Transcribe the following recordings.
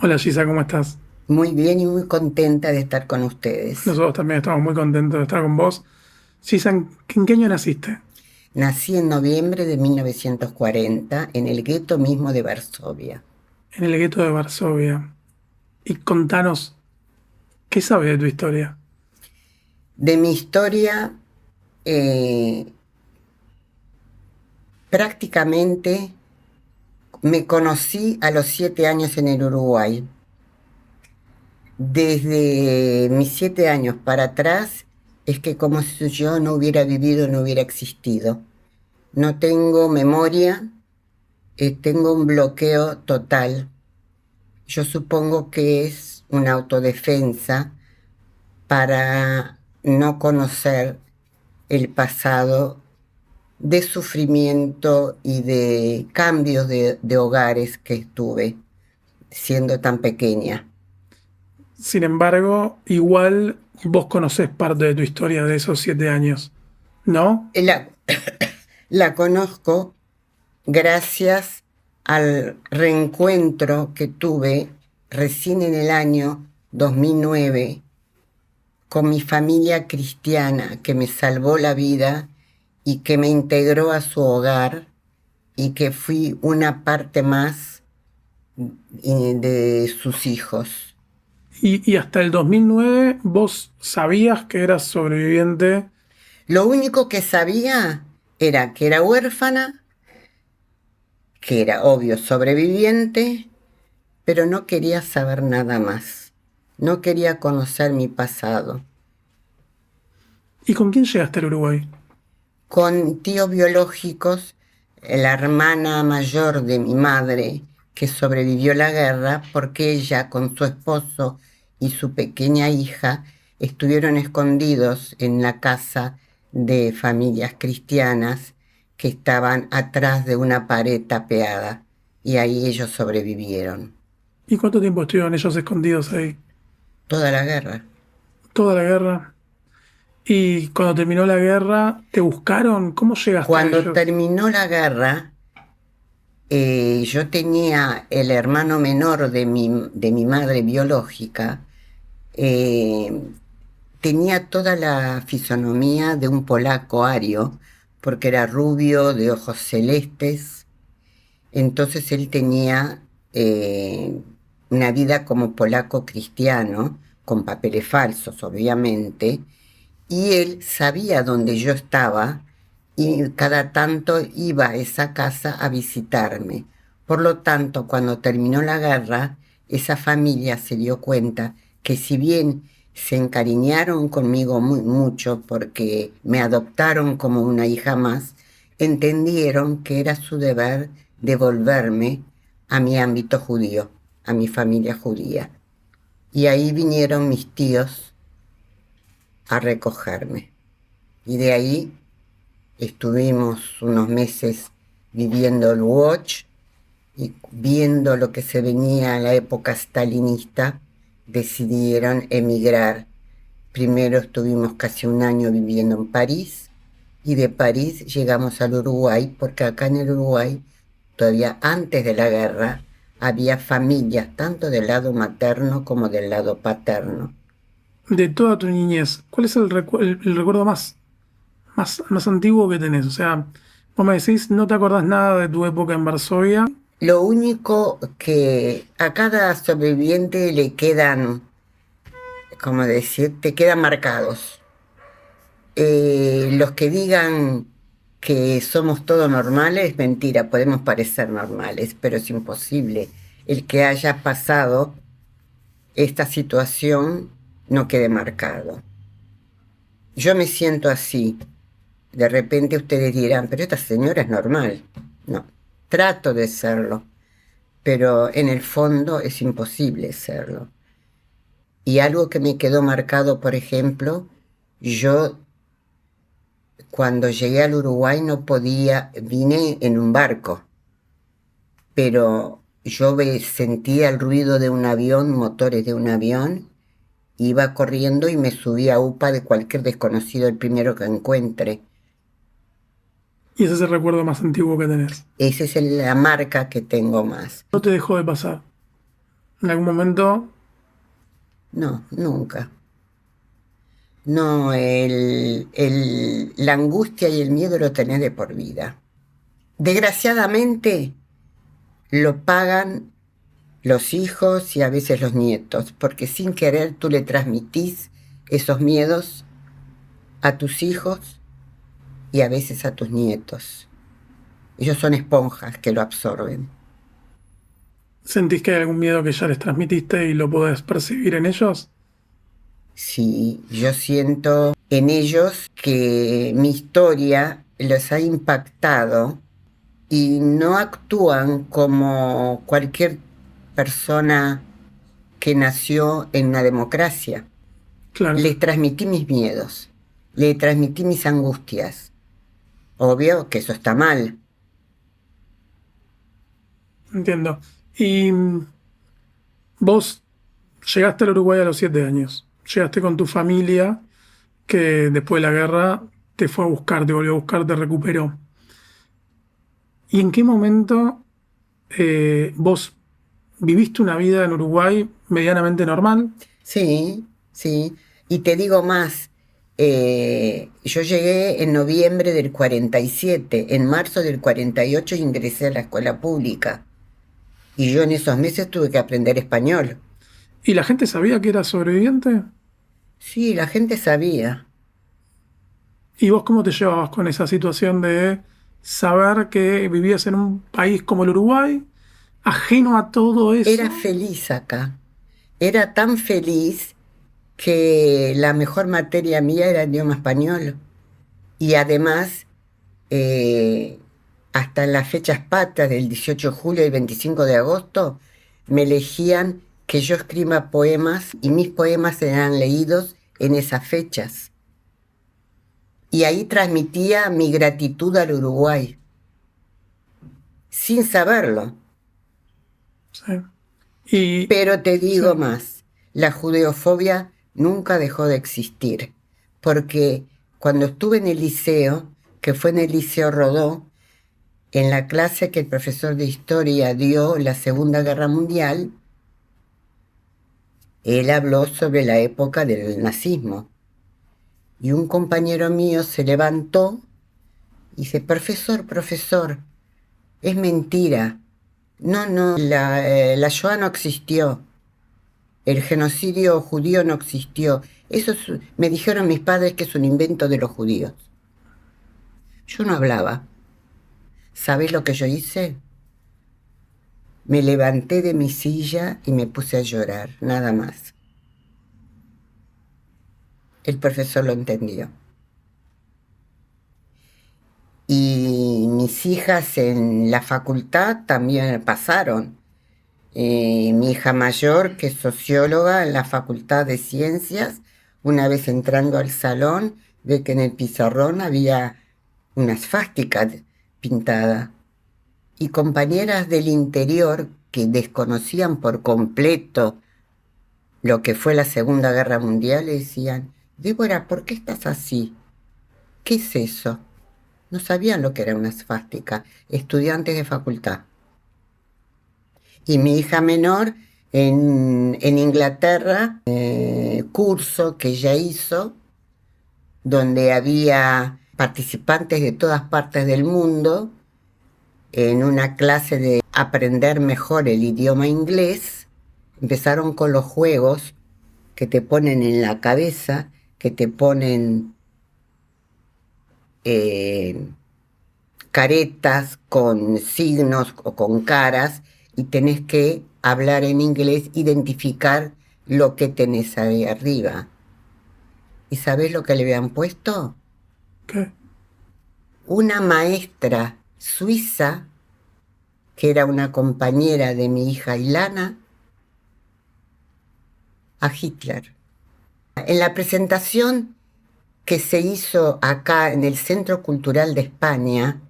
Hola Gisa, ¿cómo estás? Muy bien y muy contenta de estar con ustedes. Nosotros también estamos muy contentos de estar con vos. Gisa, ¿en qué año naciste? Nací en noviembre de 1940 en el gueto mismo de Varsovia. En el gueto de Varsovia. Y contanos, ¿qué sabes de tu historia? De mi historia, eh, prácticamente me conocí a los 7 años en el Uruguay. Desde mis 7 años para atrás es que como si yo no hubiera vivido, no hubiera existido. No tengo memoria, tengo un bloqueo total. Yo supongo que es una autodefensa para no conocer el pasado de sufrimiento y de cambios de hogares que estuve siendo tan pequeña. Sin embargo, igual vos conocés parte de tu historia de esos 7 años, ¿no? La, la conozco gracias al reencuentro que tuve recién en el año 2009 con mi familia cristiana que me salvó la vida y que me integró a su hogar y que fui una parte más de sus hijos. Y hasta el 2009 vos sabías que eras sobreviviente. Lo único que sabía era que era huérfana, que era obvio sobreviviente, pero no quería saber nada más. No quería conocer mi pasado. ¿Y con quién llegaste al Uruguay? Con tíos biológicos, la hermana mayor de mi madre, que sobrevivió la guerra, porque ella con su esposo y su pequeña hija estuvieron escondidos en la casa de familias cristianas que estaban atrás de una pared tapeada, y ahí ellos sobrevivieron. ¿Y cuánto tiempo estuvieron ellos escondidos ahí? Toda la guerra. Toda la guerra. Y cuando terminó la guerra, ¿te buscaron? ¿Cómo llegaste a Cuando ellos? terminó la guerra, yo tenía el hermano menor de mi madre biológica. eh, Tenía toda la fisonomía de un polaco ario, porque era rubio, de ojos celestes. Entonces él tenía una vida como polaco cristiano, con papeles falsos, obviamente, y él sabía dónde yo estaba y cada tanto iba a esa casa a visitarme. Por lo tanto, cuando terminó la guerra, esa familia se dio cuenta que si bien se encariñaron conmigo mucho porque me adoptaron como una hija más, entendieron que era su deber devolverme a mi ámbito judío, a mi familia judía. Y ahí vinieron mis tíos a recogerme. Y de ahí estuvimos unos meses viviendo el Watch y viendo lo que se venía a la época stalinista, decidieron emigrar. Primero estuvimos casi un año viviendo en París y de París llegamos al Uruguay porque acá en el Uruguay, todavía antes de la guerra, había familias tanto del lado materno como del lado paterno. De toda tu niñez, ¿cuál es el recuerdo más antiguo que tenés? O sea, vos me decís, no te acordás nada de tu época en Varsovia. Lo único que a cada sobreviviente le quedan, como decir, te quedan marcados. Los que digan que somos todos normales, mentira, podemos parecer normales, pero es imposible. El que haya pasado esta situación no quede marcado. Yo me siento así. De repente ustedes dirán, pero esta señora es normal. No, trato de serlo, pero en el fondo es imposible serlo. Y algo que me quedó marcado, por ejemplo, yo cuando llegué al Uruguay no podía, vine en un barco, pero yo sentía el ruido de un avión, motores de un avión, iba corriendo y me subí a UPA de cualquier desconocido, el primero que encuentre. Y ese es el recuerdo más antiguo que tenés. Esa es la marca que tengo más. No te dejó de pasar. En algún momento, No, nunca. No, la angustia y el miedo lo tenés de por vida. Desgraciadamente lo pagan los hijos y a veces los nietos, porque sin querer tú le transmitís esos miedos a tus hijos y a veces a tus nietos. Ellos son esponjas que lo absorben. ¿sentís que hay algún miedo que ya les transmitiste y lo podés percibir en ellos? Sí, yo siento en ellos que mi historia los ha impactado y no actúan como cualquier persona que nació en una democracia. Claro, Les transmití mis miedos, les transmití mis angustias. Obvio que eso está mal. entiendo. Y vos llegaste al Uruguay a los 7 años. Llegaste con tu familia que después de la guerra te fue a buscar, te volvió a buscar, te recuperó. ¿Y en qué momento vos viviste una vida en Uruguay medianamente normal? Sí, sí. Y te digo más, yo llegué en noviembre del 47, en marzo del 48 ingresé a la escuela pública. Y yo en esos meses tuve que aprender español. ¿Y la gente sabía que eras sobreviviente? Sí, la gente sabía. ¿Y vos cómo te llevabas con esa situación de saber que vivías en un país como el Uruguay, ajeno a todo Era eso? feliz acá. Era tan feliz que la mejor materia mía era el idioma español. Y además, eh, hasta en las fechas patrias del 18 de julio y 25 de agosto, me elegían que yo escriba poemas y mis poemas eran leídos en esas fechas. Y ahí transmitía mi gratitud al Uruguay, sin saberlo. Sí. Y Pero te sí, digo más, la judeofobia nunca dejó de existir, porque cuando estuve en el liceo, que fue en el Liceo Rodó, en la clase que el profesor de historia dio la Segunda Guerra Mundial, él habló sobre la época del nazismo. Y un compañero mío se levantó y dice, profesor, es mentira. No, la Shoah no existió. El genocidio judío no existió. Me dijeron mis padres que es un invento de los judíos. Yo no hablaba. ¿Sabés lo que yo hice? Me levanté de mi silla y me puse a llorar, nada más. El profesor lo entendió. Y mis hijas en la facultad también pasaron. Mi hija mayor, que es socióloga en la Facultad de Ciencias, una vez entrando al salón, ve que en el pizarrón había una esvástica pintada. Y compañeras del interior que desconocían por completo lo que fue la Segunda Guerra Mundial le decían, Débora, ¿por qué estás así? ¿Qué es eso? No sabían lo que era una esvástica, estudiantes de facultad. Y mi hija menor en Inglaterra, curso que ella hizo, donde había participantes de todas partes del mundo, en una clase de aprender mejor el idioma inglés, empezaron con los juegos que te ponen en la cabeza, que te ponen caretas con signos o con caras y tenés que hablar en inglés, identificar lo que tenés ahí arriba. ¿Y sabés lo que le habían puesto? ¿qué? Una maestra suiza, que era una compañera de mi hija Ilana, a Hitler. En la presentación que se hizo acá en el Centro Cultural de España,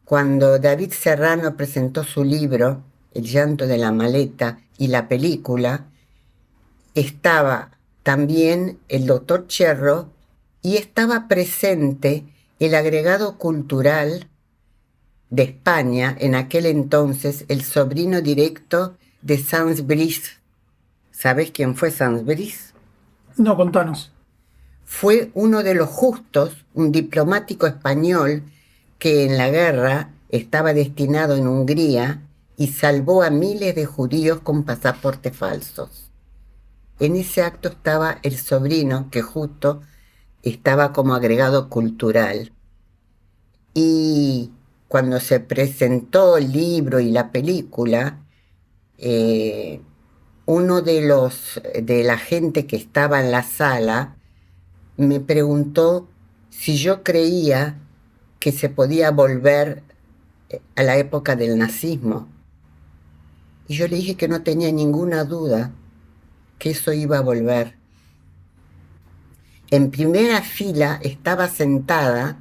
cuando David Serrano presentó su libro, El llanto de la maleta, y la película, estaba también el doctor Cherro y estaba presente el agregado cultural de España, en aquel entonces el sobrino directo de Sans Brice, ¿Sabés quién fue Sans Brice? No, contanos. Fue uno de los justos, un diplomático español que en la guerra estaba destinado en Hungría y salvó a miles de judíos con pasaportes falsos. En ese acto estaba el sobrino, que justo estaba como agregado cultural. Y cuando se presentó el libro y la película, uno de la gente que estaba en la sala me preguntó si yo creía que se podía volver a la época del nazismo. Y yo le dije que no tenía ninguna duda que eso iba a volver. En primera fila estaba sentada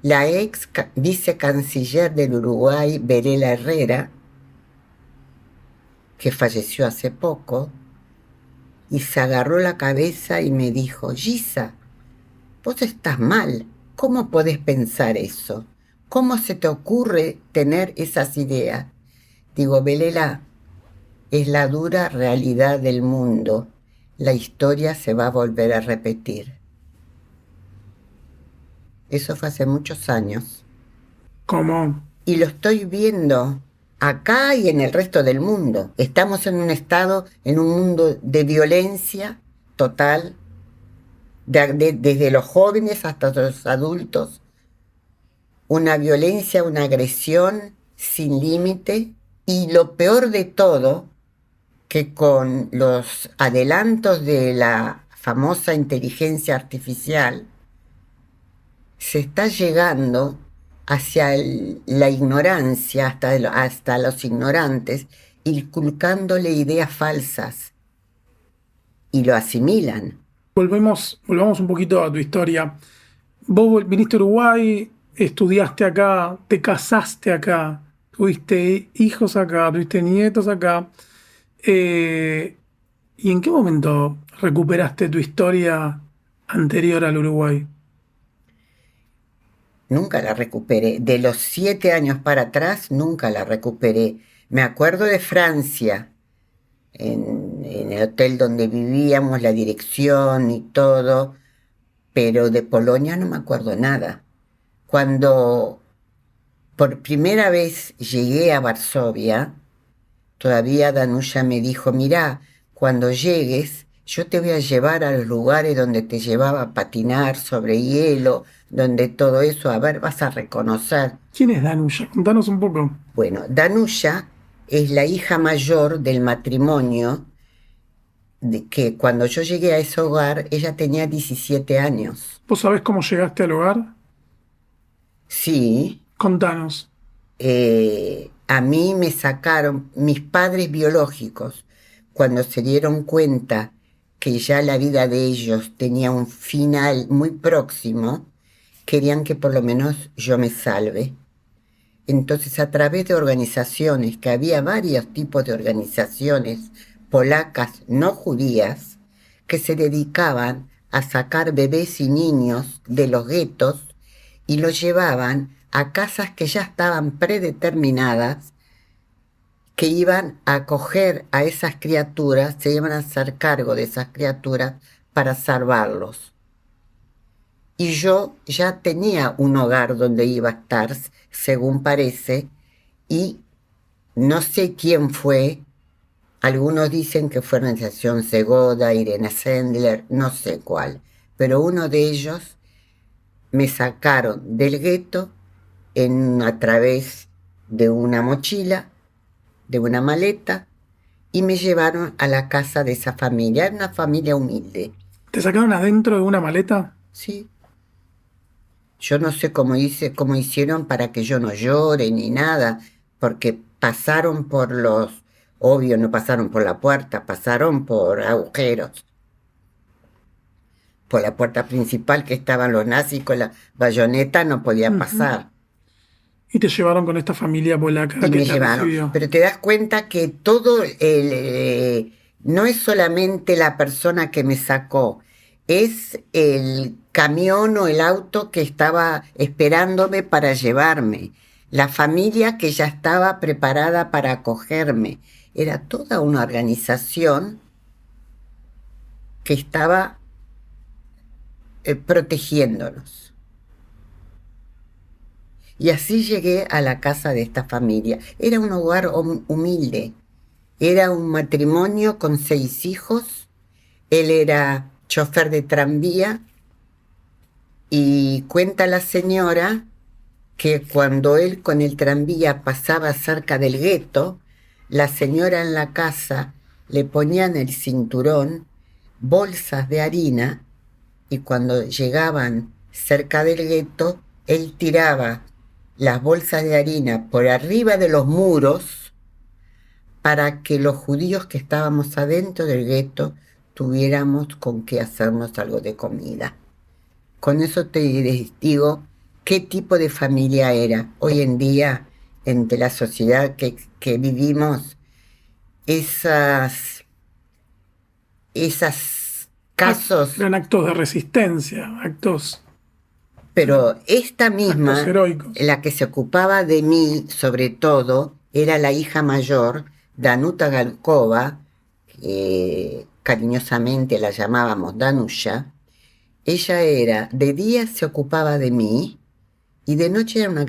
la ex vicecanciller del Uruguay, Berela Herrera, que falleció hace poco, y se agarró la cabeza y me dijo: Gisa, vos estás mal. ¿Cómo podés pensar eso? ¿Cómo se te ocurre tener esas ideas? Digo, Belela, es la dura realidad del mundo. La historia se va a volver a repetir. Eso fue hace muchos años. ¿Cómo? Y lo estoy viendo acá y en el resto del mundo. Estamos en un estado, en un mundo de violencia total, desde los jóvenes hasta los adultos. Una violencia, una agresión sin límite. Y lo peor de todo, que con los adelantos de la famosa inteligencia artificial, se está llegando hacia la ignorancia, hasta los ignorantes, inculcándole ideas falsas y lo asimilan. Volvamos un poquito a tu historia. Vos viniste a Uruguay, estudiaste acá, te casaste acá, tuviste hijos acá, tuviste nietos acá. ¿Y en qué momento recuperaste tu historia anterior al Uruguay? Nunca la recuperé. De los 7 años para atrás, nunca la recuperé. Me acuerdo de Francia, en el hotel donde vivíamos, la dirección y todo, pero de Polonia no me acuerdo nada. Cuando por primera vez llegué a Varsovia, todavía Danusia me dijo: mirá, cuando llegues, yo te voy a llevar a los lugares donde te llevaba a patinar sobre hielo, donde todo eso, a ver, vas a reconocer. ¿Quién es Danusia? Contanos un poco. Bueno, Danusia es la hija mayor del matrimonio que cuando yo llegué a ese hogar, ella tenía 17 años. ¿Vos sabés cómo llegaste al hogar? Sí, Contanos. a mí me sacaron mis padres biológicos cuando se dieron cuenta que ya la vida de ellos tenía un final muy próximo, querían que por lo menos yo me salve. Entonces, a través de organizaciones, que había varios tipos de organizaciones polacas no judías, que se dedicaban a sacar bebés y niños de los guetos y los llevaban a casas que ya estaban predeterminadas, que iban a acoger a esas criaturas, se iban a hacer cargo de esas criaturas para salvarlos. Y yo ya tenía un hogar donde iba a estar, según parece, y no sé quién fue. Algunos dicen que fue Organización Segoda, Irena Sendler, no sé cuál, pero uno de ellos me sacaron del gueto a través de una mochila, de una maleta, y me llevaron a la casa de esa familia. Era una familia humilde. ¿Te sacaron adentro de una maleta? Sí. Yo no sé cómo hicieron para que yo no llore ni nada, porque pasaron obvio no pasaron por la puerta, pasaron por agujeros. Por la puerta principal, que estaban los nazis con la bayoneta, no podía pasar. Y te llevaron con esta familia polaca Y que me te llevaron. recibió. Pero te das cuenta que todo no es solamente la persona que me sacó, es el camión o el auto que estaba esperándome para llevarme, la familia que ya estaba preparada para acogerme. Era toda una organización que estaba protegiéndonos. Y así llegué a la casa de esta familia. Era un hogar humilde. Era un matrimonio con 6 hijos. Él era chofer de tranvía. Y cuenta la señora que cuando él con el tranvía pasaba cerca del gueto, la señora en la casa le ponía en el cinturón bolsas de harina y cuando llegaban cerca del gueto, él tiraba las bolsas de harina por arriba de los muros para que los judíos que estábamos adentro del gueto tuviéramos con qué hacernos algo de comida. Con eso te digo qué tipo de familia era. Hoy en día, entre la sociedad que vivimos, esas casos, Eran actos de resistencia, actos pero esta misma, heroicos. la que se ocupaba de mí, sobre todo, era la hija mayor, Danuta Galkova, que cariñosamente la llamábamos Danusha. Ella de día se ocupaba de mí y de noche era una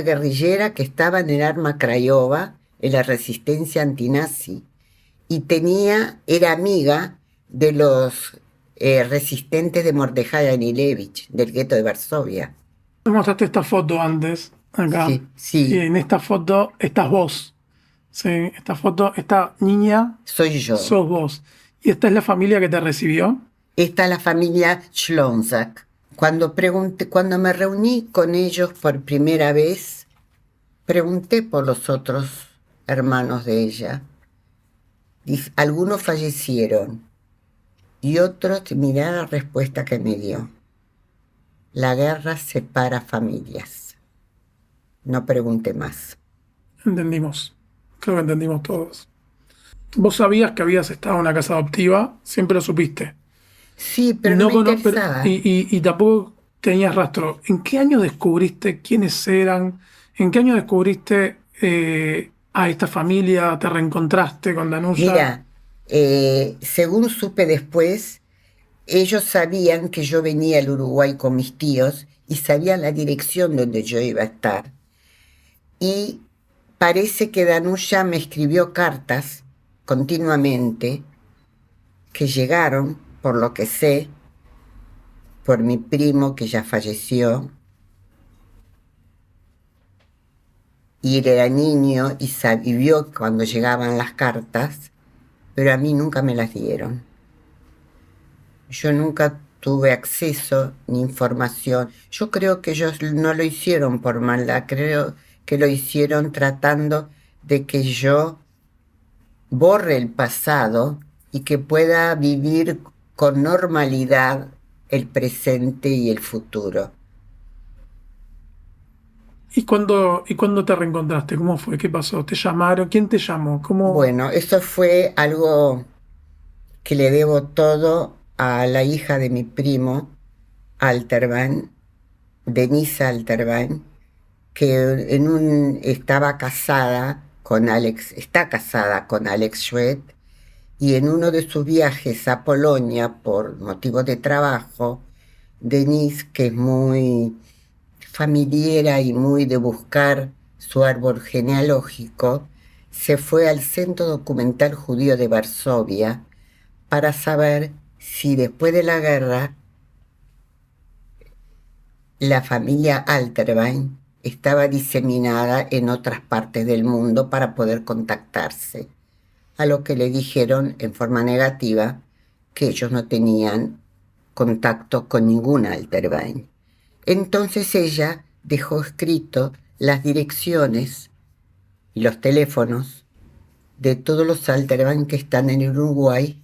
guerrillera que estaba en el Arma Craiova, en la resistencia antinazi, y era amiga de los resistentes de Mordejai Anilevich, del gueto de Varsovia. Me mostraste esta foto antes, acá. Sí, sí. Y en esta foto estás vos. Sí, esta foto, esta niña Soy yo. sos vos. ¿Y esta es la familia que te recibió? Esta es la familia Schlonzak. Cuando me reuní con ellos por primera vez, pregunté por los otros hermanos de ella. Algunos fallecieron y otros, mirá la respuesta que me dio. La guerra separa familias. No pregunté más. Entendimos. Creo que entendimos todos. ¿Vos sabías que habías estado en una casa adoptiva? Siempre lo supiste. Sí, pero no me interesaba. Y tampoco tenías rastro. ¿En qué año descubriste quiénes eran? ¿En qué año descubriste a esta familia? ¿Te reencontraste con Danusha? Mira, según supe después, ellos sabían que yo venía al Uruguay con mis tíos y sabían la dirección donde yo iba a estar. Y parece que Danusha me escribió cartas continuamente que llegaron, por lo que sé, por mi primo que ya falleció. Y él era niño y vio cuando llegaban las cartas, pero a mí nunca me las dieron. Yo nunca tuve acceso ni información. Yo creo que ellos no lo hicieron por maldad, creo que lo hicieron tratando de que yo borre el pasado y que pueda vivir con normalidad el presente y el futuro. ¿Y cuándo te reencontraste? ¿Cómo fue? ¿Qué pasó? ¿Te llamaron? ¿Quién te llamó? ¿Cómo? Bueno, eso fue algo que le debo todo a la hija de mi primo, Alterbein, Denise Alterbein, que está casada con Alex Schwed, y en uno de sus viajes a Polonia por motivos de trabajo, Denise, que es muy familiera y muy de buscar su árbol genealógico, se fue al Centro Documental Judío de Varsovia para saber si después de la guerra la familia Alterbein estaba diseminada en otras partes del mundo para poder contactarse, a lo que le dijeron en forma negativa que ellos no tenían contacto con ningún Alterbein. Entonces ella dejó escrito las direcciones y los teléfonos de todos los Alterbein que están en Uruguay,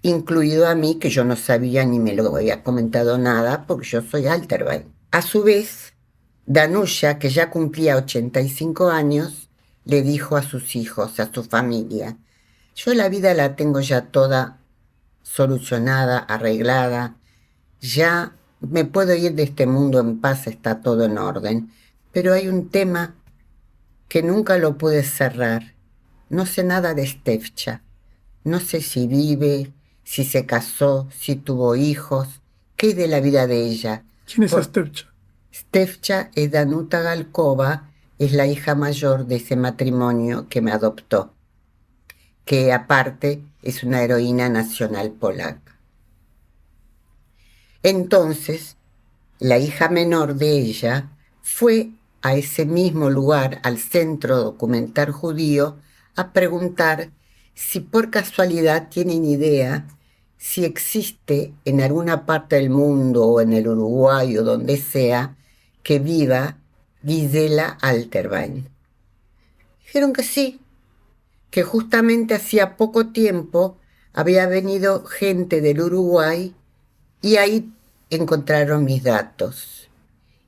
incluido a mí, que yo no sabía ni me lo había comentado nada, porque yo soy Alterbein. A su vez, Danusha, que ya cumplía 85 años, le dijo a sus hijos, a su familia: yo la vida la tengo ya toda solucionada, arreglada, ya me puedo ir de este mundo en paz, está todo en orden, pero hay un tema que nunca lo pude cerrar. No sé nada de Stefcha. No sé si vive, si se casó, si tuvo hijos. ¿Qué es de la vida de ella? ¿Quién es Stepcha? Stefcha es Danuta Galkova, es la hija mayor de ese matrimonio que me adoptó, que aparte es una heroína nacional polaca. Entonces, la hija menor de ella fue a ese mismo lugar, al Centro Documental Judío, a preguntar si por casualidad tienen idea si existe en alguna parte del mundo o en el Uruguay o donde sea que viva Gisela Alterbein. Dijeron que sí, que justamente hacía poco tiempo había venido gente del Uruguay y ahí encontraron mis datos.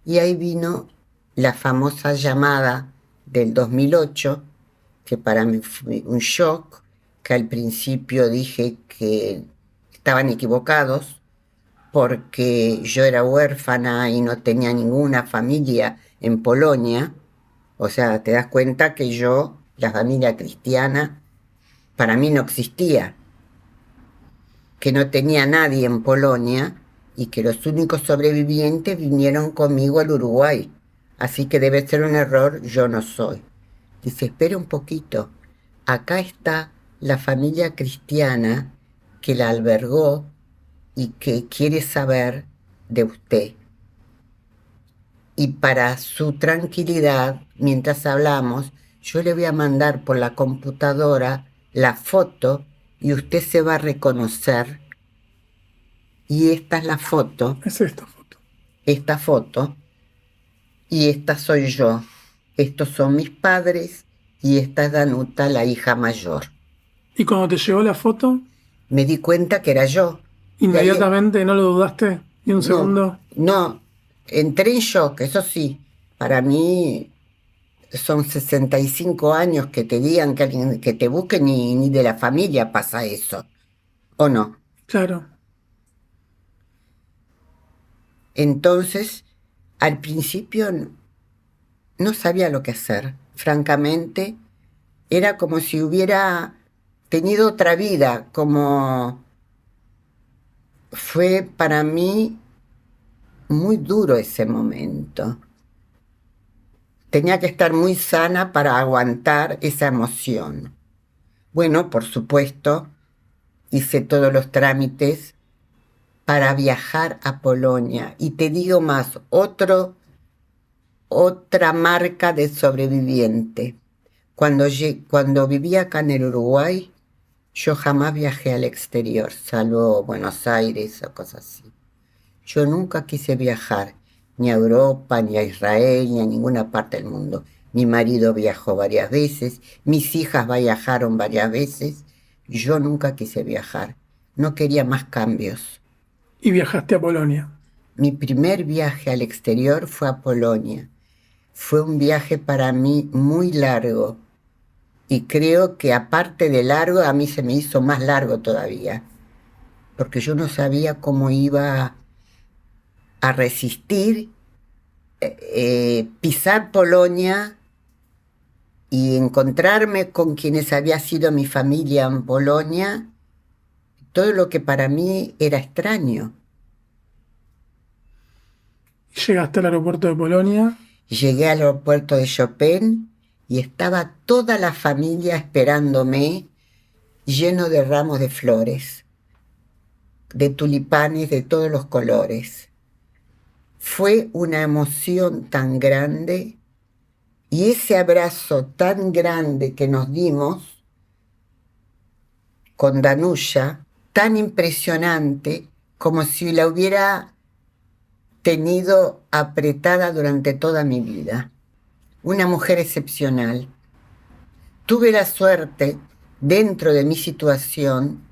Y ahí vino la famosa llamada del 2008, que para mí fue un shock, que al principio dije que estaban equivocados, porque yo era huérfana y no tenía ninguna familia en Polonia. O sea, te das cuenta que yo, la familia cristiana, para mí no existía, que no tenía nadie en Polonia y que los únicos sobrevivientes vinieron conmigo al Uruguay. Así que debe ser un error, yo no soy. Dice, espera un poquito, acá está la familia cristiana que la albergó y que quiere saber de usted. Y para su tranquilidad, mientras hablamos, yo le voy a mandar por la computadora la foto y usted se va a reconocer. Y esta es la foto, Es esta foto. esta foto, y esta soy yo. Estos son mis padres y esta es Danuta, la hija mayor. ¿Y cuando te llegó la foto, Me di cuenta que era yo. Y ahí, inmediatamente no lo dudaste ni un segundo? no, entré en shock, eso sí. Para mí son 65 años que te digan que alguien que te busque, ni de la familia pasa eso, ¿o no? Claro. Entonces, al principio no sabía lo que hacer. Francamente, era como si hubiera tenido otra vida, como fue para mí muy duro ese momento. Tenía que estar muy sana para aguantar esa emoción. Bueno, por supuesto, hice todos los trámites para viajar a Polonia. Y te digo más, otra marca de sobreviviente. Cuando vivía acá en el Uruguay, yo jamás viajé al exterior, salvo Buenos Aires o cosas así. Yo nunca quise viajar, ni a Europa, ni a Israel, ni a ninguna parte del mundo. Mi marido viajó varias veces, mis hijas viajaron varias veces. Yo nunca quise viajar, no quería más cambios. Y viajaste a Polonia. Mi primer viaje al exterior fue a Polonia. Fue un viaje para mí muy largo. Y creo que aparte de largo, a mí se me hizo más largo todavía. Porque yo no sabía cómo iba a resistir, pisar Polonia y encontrarme con quienes había sido mi familia en Polonia. Todo lo que para mí era extraño. Llegaste al aeropuerto de Polonia. Llegué al aeropuerto de Chopin y estaba toda la familia esperándome, lleno de ramos de flores, de tulipanes de todos los colores. Fue una emoción tan grande y ese abrazo tan grande que nos dimos con Danusia, tan impresionante como si la hubiera tenido apretada durante toda mi vida. Una mujer excepcional. Tuve la suerte, dentro de mi situación,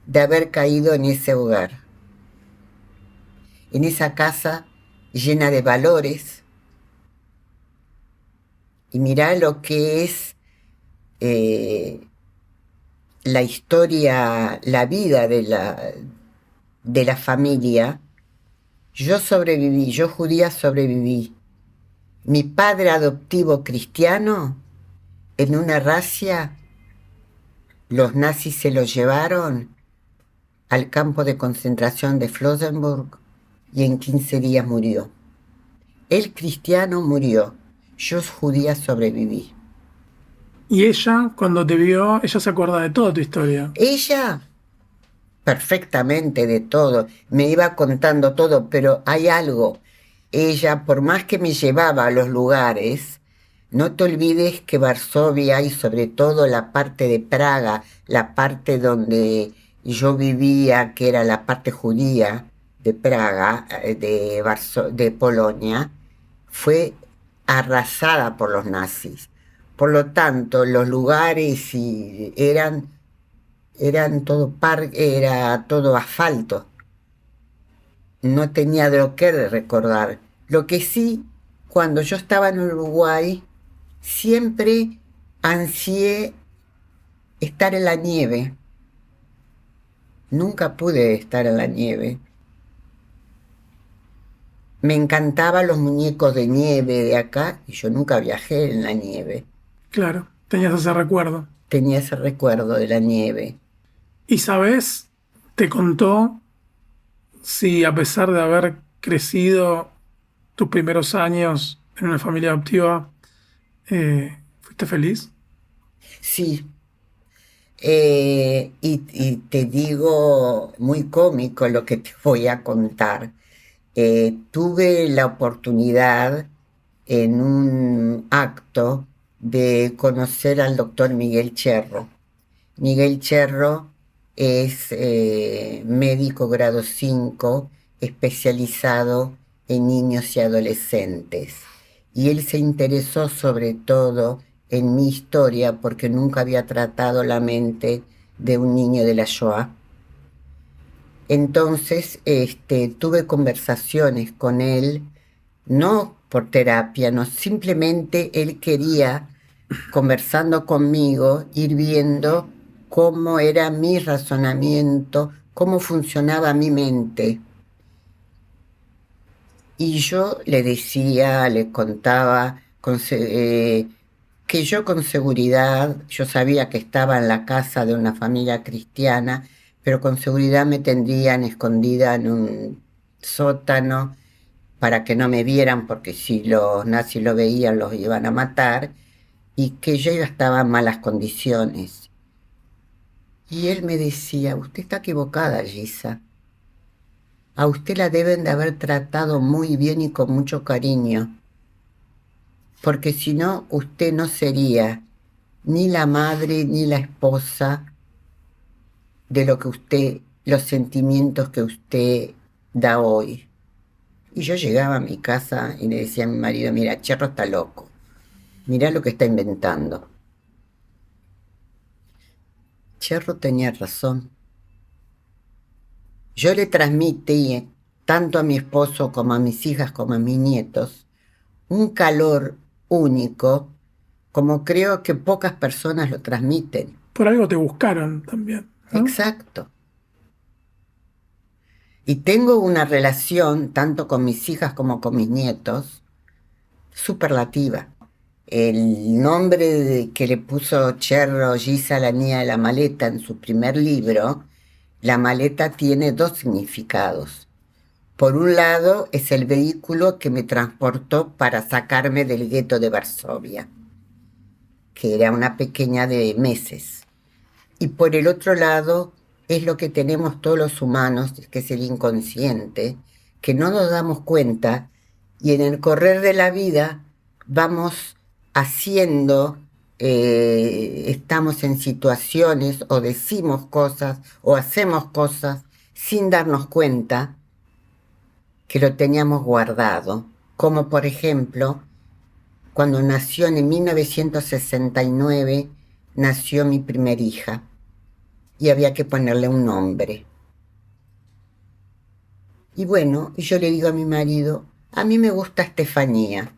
de haber caído en ese hogar, en esa casa llena de valores. Y mirá lo que es la historia, la vida de la familia. Yo sobreviví, yo judía sobreviví. Mi padre adoptivo cristiano, en una racia, los nazis se lo llevaron al campo de concentración de Flossenbürg y en 15 días murió. El cristiano murió, yo judía sobreviví. Y ella, cuando te vio, ella se acuerda de toda tu historia. Ella, perfectamente de todo, me iba contando todo, pero hay algo. Ella, por más que me llevaba a los lugares, no te olvides que Varsovia y sobre todo la parte de Praga, la parte donde yo vivía, que era la parte judía de Praga, de Polonia, fue arrasada por los nazis. Por lo tanto, los lugares eran todo era todo asfalto. No tenía de lo que recordar. Lo que sí, cuando yo estaba en Uruguay, siempre ansié estar en la nieve. Nunca pude estar en la nieve. Me encantaban los muñecos de nieve de acá y yo nunca viajé en la nieve. Claro, tenías ese recuerdo. Tenía ese recuerdo de la nieve. Y sabes, te contó si a pesar de haber crecido tus primeros años en una familia adoptiva, ¿fuiste feliz? Sí, y te digo, muy cómico lo que te voy a contar. Tuve la oportunidad en un acto de conocer al doctor Miguel Cherro. Miguel Cherro es médico grado 5, especializado en niños y adolescentes. Y él se interesó sobre todo en mi historia porque nunca había tratado la mente de un niño de la Shoah. Entonces, tuve conversaciones con él, no por terapia, no, simplemente él quería, conversando conmigo, ir viendo cómo era mi razonamiento, cómo funcionaba mi mente. Y yo le decía, le contaba que yo con seguridad, yo sabía que estaba en la casa de una familia cristiana, pero con seguridad me tendrían escondida en un sótano para que no me vieran, porque si los nazis lo veían los iban a matar, y que yo estaba en malas condiciones. Y él me decía, usted está equivocada, Gisa. A usted la deben de haber tratado muy bien y con mucho cariño, porque si no, usted no sería ni la madre ni la esposa de lo que usted, los sentimientos que usted da hoy. Y yo llegaba a mi casa y le decía a mi marido, mira, Cherro está loco, mirá lo que está inventando. Cherro tenía razón. Yo le transmití, tanto a mi esposo como a mis hijas como a mis nietos, un calor único, como creo que pocas personas lo transmiten. Por algo te buscaron también, ¿no? Exacto. Y tengo una relación, tanto con mis hijas como con mis nietos, superlativa. El nombre que le puso Cherro Gisa a la niña de la maleta en su primer libro, la maleta tiene dos significados. Por un lado, es el vehículo que me transportó para sacarme del gueto de Varsovia, que era una pequeña de meses. Y por el otro lado, es lo que tenemos todos los humanos, que es el inconsciente, que no nos damos cuenta y en el correr de la vida vamos haciendo, estamos en situaciones o decimos cosas o hacemos cosas sin darnos cuenta que lo teníamos guardado. Como por ejemplo, cuando nació en 1969, nació mi primer hija y había que ponerle un nombre. Y bueno, yo le digo a mi marido, a mí me gusta Estefanía.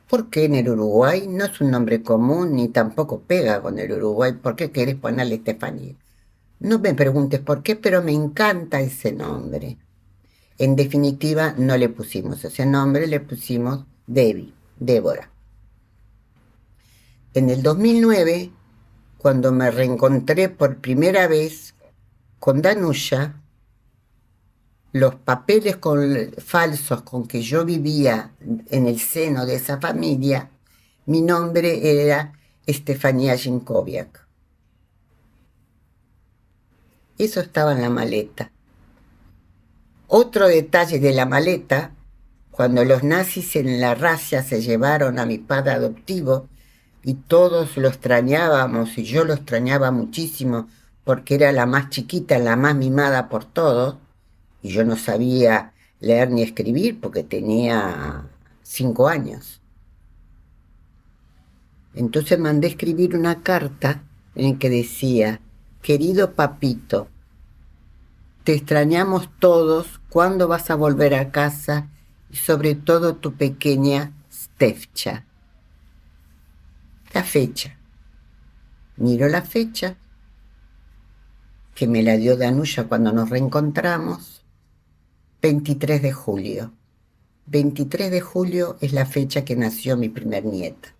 ¿Por qué en el Uruguay? No es un nombre común ni tampoco pega con el Uruguay. ¿Por qué querés ponerle Estefanía? No me preguntes por qué, pero me encanta ese nombre. En definitiva, no le pusimos ese nombre, le pusimos Debbie, Débora. En el 2009, cuando me reencontré por primera vez con Danusha, los papeles falsos con que yo vivía en el seno de esa familia, mi nombre era Estefanía Jinkoviak. Eso estaba en la maleta. Otro detalle de la maleta, cuando los nazis en la racia se llevaron a mi padre adoptivo y todos lo extrañábamos y yo lo extrañaba muchísimo porque era la más chiquita, la más mimada por todos, y yo no sabía leer ni escribir porque tenía 5 años. Entonces mandé escribir una carta en que decía: querido papito, te extrañamos todos, ¿cuándo vas a volver a casa? Y sobre todo tu pequeña Stefcha. La fecha. Miro la fecha, que me la dio Danusha cuando nos reencontramos, 23 de julio. 23 de julio es la fecha que nació mi primer nieta.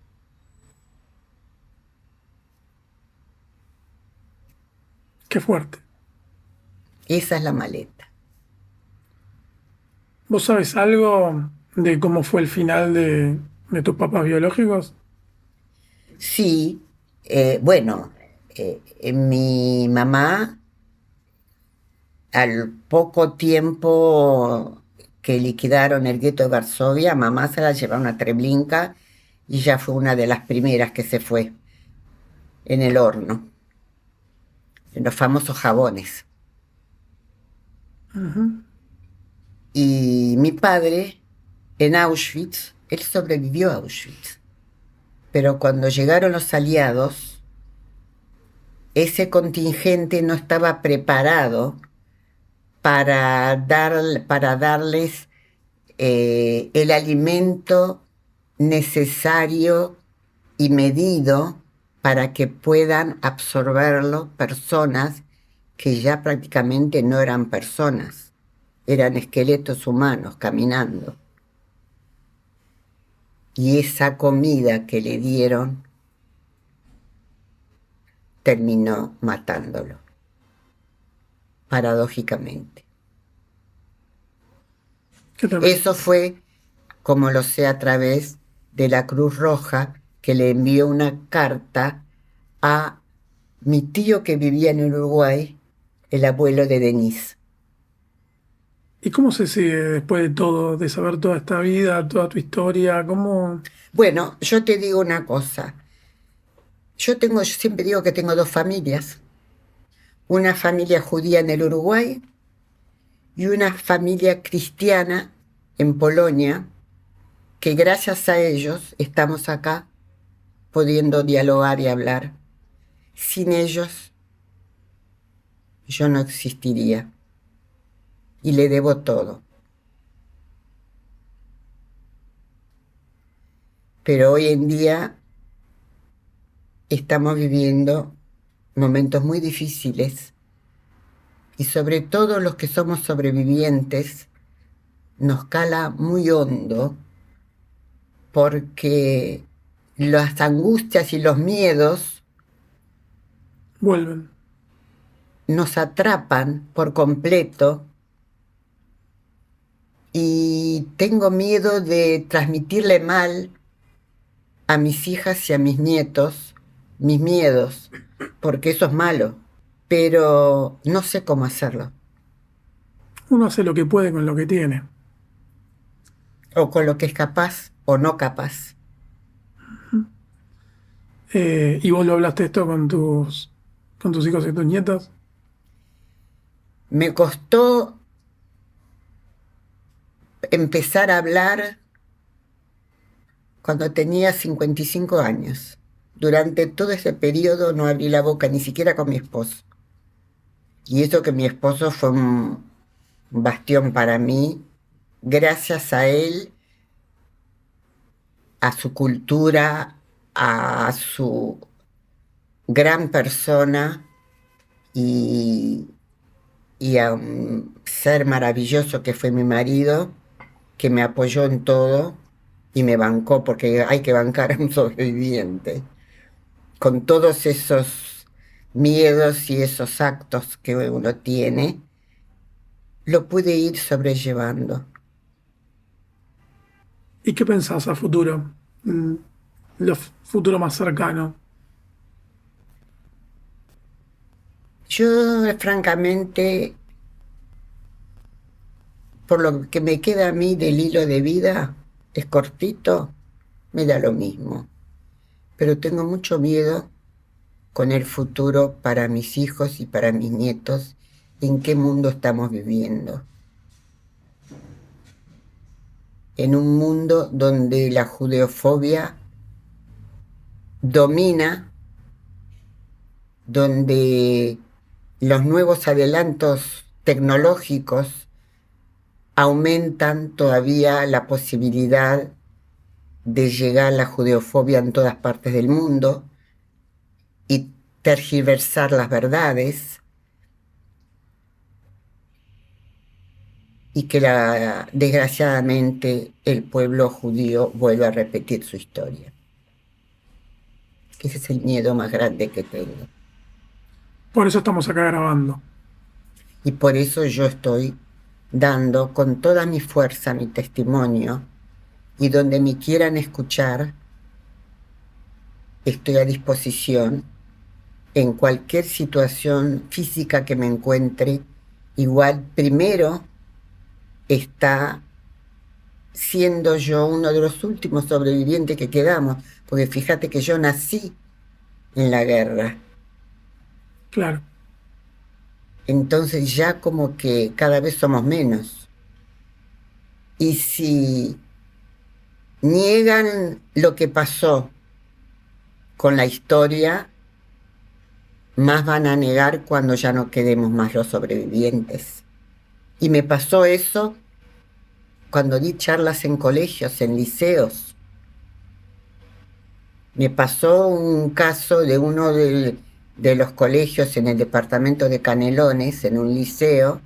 Qué fuerte. Esa es la maleta. ¿Vos sabés algo de cómo fue el final de tus papás biológicos? Sí, bueno, mi mamá, al poco tiempo que liquidaron el gueto de Varsovia, mamá se la llevaron a Treblinka y ya fue una de las primeras que se fue en el horno, en los famosos jabones. Ujú. Y mi padre, en Auschwitz, él sobrevivió a Auschwitz. Pero cuando llegaron los aliados, ese contingente no estaba preparado para darles el alimento necesario y medido para que puedan absorberlo personas que ya prácticamente no eran personas, eran esqueletos humanos caminando. Y esa comida que le dieron terminó matándolo, paradójicamente. ¿Qué tal? Eso fue, como lo sé, a través de la Cruz Roja, que le envió una carta a mi tío que vivía en Uruguay, el abuelo de Denise. ¿Y cómo se sigue después de todo, de saber toda esta vida, toda tu historia? ¿Cómo? Bueno, yo te digo una cosa. Yo siempre digo que tengo 2 familias. Una familia judía en el Uruguay y una familia cristiana en Polonia, que gracias a ellos estamos acá pudiendo dialogar y hablar. Sin ellos, yo no existiría. Y le debo todo. Pero hoy en día estamos viviendo momentos muy difíciles y sobre todo los que somos sobrevivientes nos cala muy hondo porque las angustias y los miedos Vuelven. nos atrapan por completo y tengo miedo de transmitirle mal a mis hijas y a mis nietos mis miedos, porque eso es malo, pero no sé cómo hacerlo, Uno hace lo que puede con lo que tiene. o con lo que es capaz o no capaz. ¿Y vos lo hablaste esto con tus hijos y tus nietas? Me costó empezar a hablar cuando tenía 55 años. Durante todo ese periodo no abrí la boca ni siquiera con mi esposo. Y eso que mi esposo fue un bastión para mí, gracias a él, a su cultura, a su gran persona y a un ser maravilloso que fue mi marido, que me apoyó en todo y me bancó, porque hay que bancar a un sobreviviente, con todos esos miedos y esos actos que uno tiene, lo pude ir sobrellevando. ¿Y qué pensás a futuro? Lo futuro más cercano. Yo, francamente, por lo que me queda a mí del hilo de vida, es cortito, me da lo mismo. Pero tengo mucho miedo con el futuro para mis hijos y para mis nietos, en qué mundo estamos viviendo. En un mundo donde la judeofobia domina, donde los nuevos adelantos tecnológicos aumentan todavía la posibilidad de llegar a la judeofobia en todas partes del mundo y tergiversar las verdades, y que desgraciadamente el pueblo judío vuelve a repetir su historia. Ese es el miedo más grande que tengo. Por eso estamos acá grabando. Y por eso yo estoy dando con toda mi fuerza mi testimonio, y donde me quieran escuchar, estoy a disposición en cualquier situación física que me encuentre. Igual, primero está siendo yo uno de los últimos sobrevivientes que quedamos, porque fíjate que yo nací en la guerra. Claro. Entonces ya como que cada vez somos menos. Y si niegan lo que pasó con la historia, más van a negar cuando ya no quedemos más los sobrevivientes. Y me pasó eso cuando di charlas en colegios, en liceos. Me pasó un caso de uno de los colegios en el departamento de Canelones, en un liceo,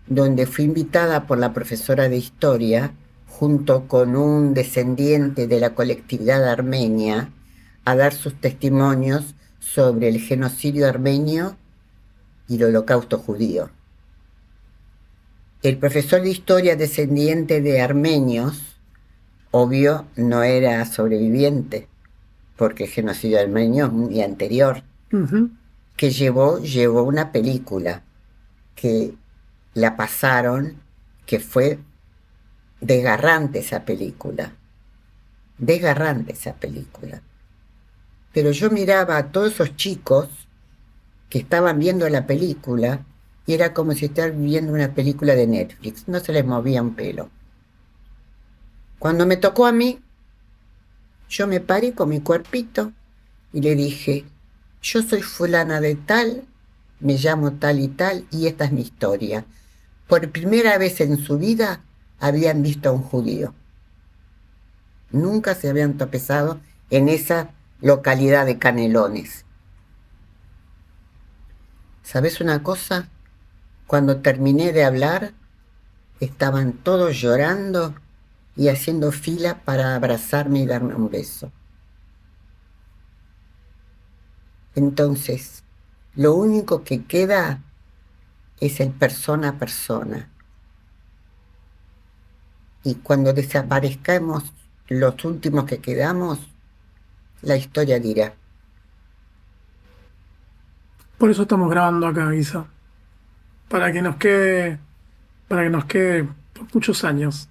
donde fui invitada por la profesora de historia, junto con un descendiente de la colectividad armenia, a dar sus testimonios sobre el genocidio armenio y el holocausto judío. El profesor de historia descendiente de armenios, obvio, no era sobreviviente, porque el genocidio armenio es muy anterior, que llevó una película que la pasaron, que fue desgarrante esa película. Pero yo miraba a todos esos chicos que estaban viendo la película y era como si estuvieran viendo una película de Netflix, no se les movía un pelo. Cuando me tocó a mí, yo me paré con mi cuerpito y le dije: yo soy fulana de tal, me llamo tal y esta es mi historia. Por primera vez en su vida habían visto a un judío. Nunca se habían tropezado en esa localidad de Canelones. ¿Sabes una cosa? Cuando terminé de hablar, estaban todos llorando y haciendo fila para abrazarme y darme un beso. Entonces, lo único que queda es el persona a persona. Y cuando desaparezcamos los últimos que quedamos, la historia dirá. Por eso estamos grabando acá, Isa. Para que nos quede por muchos años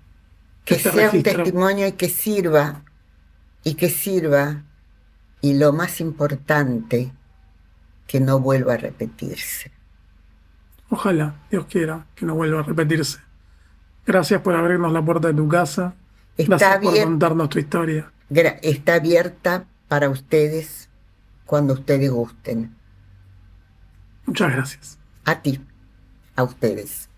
Que este sea un registro. testimonio y que sirva, y lo más importante, que no vuelva a repetirse. Ojalá, Dios quiera, que no vuelva a repetirse. Gracias por abrirnos la puerta de tu casa. Gracias por contarnos tu historia. Está abierta para ustedes cuando ustedes gusten. Muchas gracias. A ti, a ustedes.